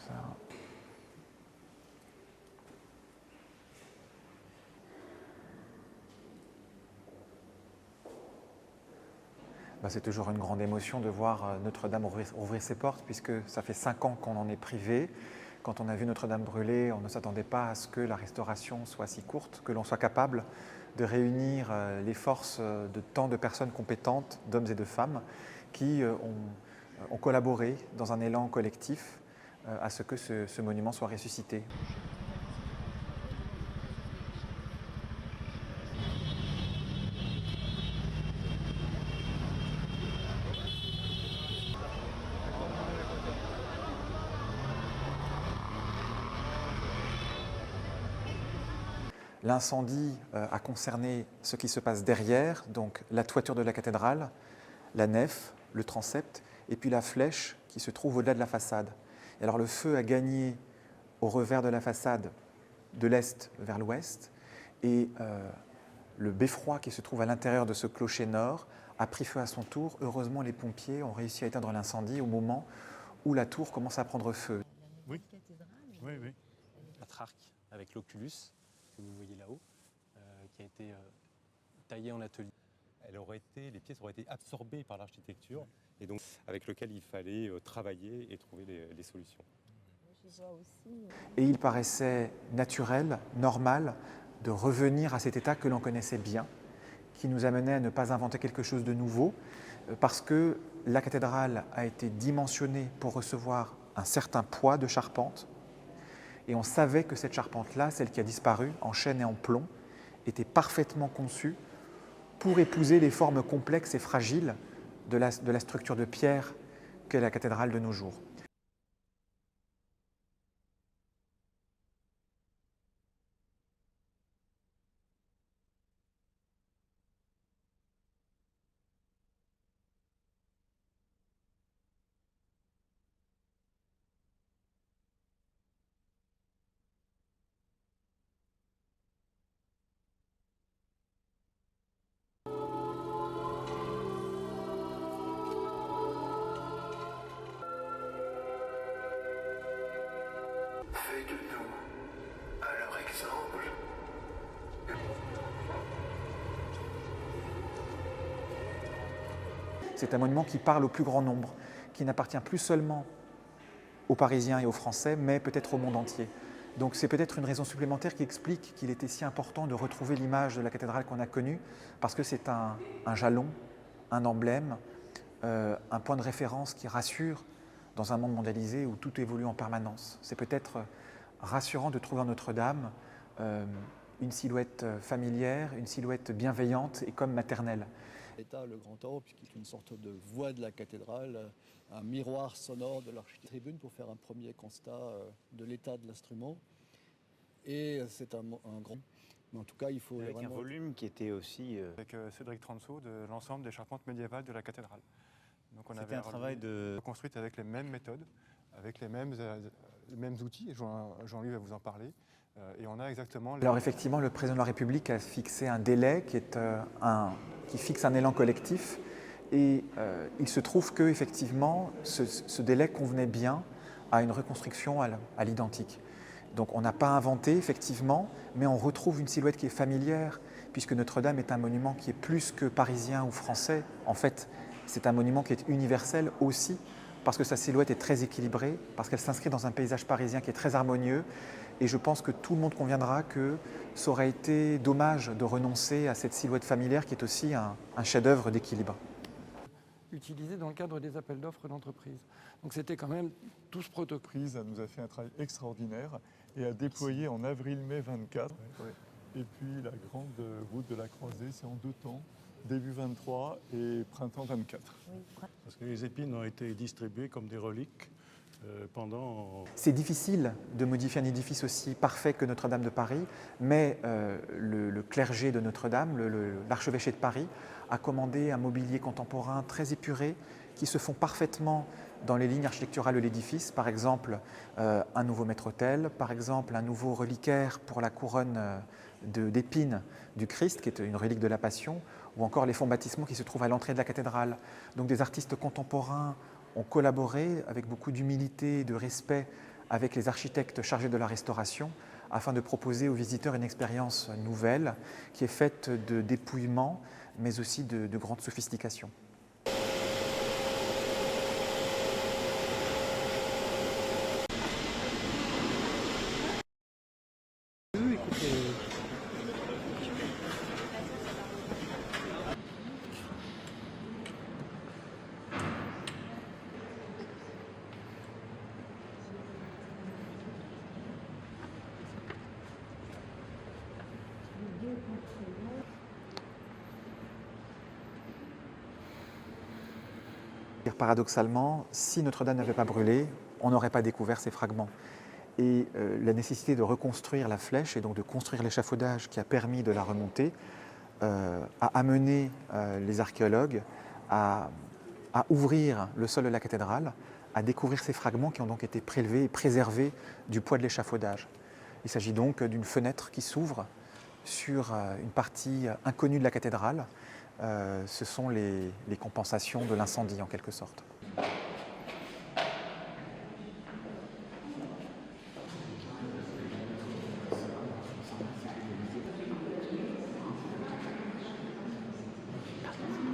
Ça. C'est toujours une grande émotion de voir Notre-Dame ouvrir ses portes, puisque ça fait 5 ans qu'on en est privé. Quand on a vu Notre-Dame brûler, on ne s'attendait pas à ce que la restauration soit si courte, que l'on soit capable de réunir les forces de tant de personnes compétentes, d'hommes et de femmes, qui ont collaboré dans un élan collectif à ce que ce monument soit ressuscité. L'incendie a concerné ce qui se passe derrière, donc la toiture de la cathédrale, la nef, le transept, et puis la flèche qui se trouve au-delà de la façade. Et alors le feu a gagné au revers de la façade de l'est vers l'ouest, et le beffroi qui se trouve à l'intérieur de ce clocher nord a pris feu à son tour. Heureusement, les pompiers ont réussi à éteindre l'incendie au moment où la tour commence à prendre feu. Oui, oui, oui. La Trarque avec l'oculus que vous voyez là-haut, qui a été taillée en atelier. Les pièces auraient été absorbées par l'architecture et donc avec lequel il fallait travailler et trouver des solutions. Et il paraissait naturel, normal, de revenir à cet état que l'on connaissait bien, qui nous amenait à ne pas inventer quelque chose de nouveau, parce que la cathédrale a été dimensionnée pour recevoir un certain poids de charpente, et on savait que cette charpente-là, celle qui a disparu en chêne et en plomb, était parfaitement conçue pour épouser les formes complexes et fragiles de la structure de pierre qu'est la cathédrale de nos jours. Fais de nous à leur exemple. C'est un monument qui parle au plus grand nombre, qui n'appartient plus seulement aux Parisiens et aux Français, mais peut-être au monde entier. Donc c'est peut-être une raison supplémentaire qui explique qu'il était si important de retrouver l'image de la cathédrale qu'on a connue, parce que c'est un jalon, un emblème, un point de référence qui rassure dans un monde mondialisé où tout évolue en permanence. C'est peut-être rassurant de trouver en Notre-Dame une silhouette familière, une silhouette bienveillante et comme maternelle. L'État, le grand orbe, qui est une sorte de voix de la cathédrale, un miroir sonore de l'architecture pour faire un premier constat de l'état de l'instrument. Et c'est un grand... Mais en tout cas, il faut avec vraiment... un volume qui était aussi... Avec Cédric Tranceau de l'ensemble des charpentes médiévales de la cathédrale. Donc on avait un travail construite avec les mêmes méthodes, avec les mêmes outils, et Jean-Louis va vous en parler. Et on a exactement... Alors effectivement, le président de la République a fixé un délai qui fixe un élan collectif, et il se trouve que effectivement, ce délai convenait bien à une reconstruction à l'identique. Donc on n'a pas inventé effectivement, mais on retrouve une silhouette qui est familière, puisque Notre-Dame est un monument qui est plus que parisien ou français. En fait, c'est un monument qui est universel aussi, parce que sa silhouette est très équilibrée, parce qu'elle s'inscrit dans un paysage parisien qui est très harmonieux. Et je pense que tout le monde conviendra que ça aurait été dommage de renoncer à cette silhouette familière qui est aussi un chef-d'œuvre d'équilibre. Utilisé dans le cadre des appels d'offres d'entreprise. Donc c'était quand même tout ce protocole. Elle nous a fait un travail extraordinaire et a déployé en avril-mai 24. Et puis la grande route de la Croisée, c'est en 2 temps, début 23 et printemps 24. Parce que les épines ont été distribuées comme des reliques pendant... C'est difficile de modifier un édifice aussi parfait que Notre-Dame de Paris, mais le clergé de Notre-Dame, l'archevêché de Paris, a commandé un mobilier contemporain très épuré qui se fond parfaitement dans les lignes architecturales de l'édifice. Par exemple, un nouveau maître-autel, par exemple un nouveau reliquaire pour la couronne d'épines du Christ, qui est une relique de la Passion, ou encore les fonds baptismaux qui se trouvent à l'entrée de la cathédrale. Donc des artistes contemporains ont collaboré avec beaucoup d'humilité et de respect avec les architectes chargés de la restauration afin de proposer aux visiteurs une expérience nouvelle qui est faite de dépouillement mais aussi de grande sophistication. Paradoxalement, si Notre-Dame n'avait pas brûlé, on n'aurait pas découvert ces fragments. Et la nécessité de reconstruire la flèche et donc de construire l'échafaudage qui a permis de la remonter a amené les archéologues à ouvrir le sol de la cathédrale, à découvrir ces fragments qui ont donc été prélevés et préservés du poids de l'échafaudage. Il s'agit donc d'une fenêtre qui s'ouvre sur une partie inconnue de la cathédrale. Ce sont les compensations de l'incendie en quelque sorte.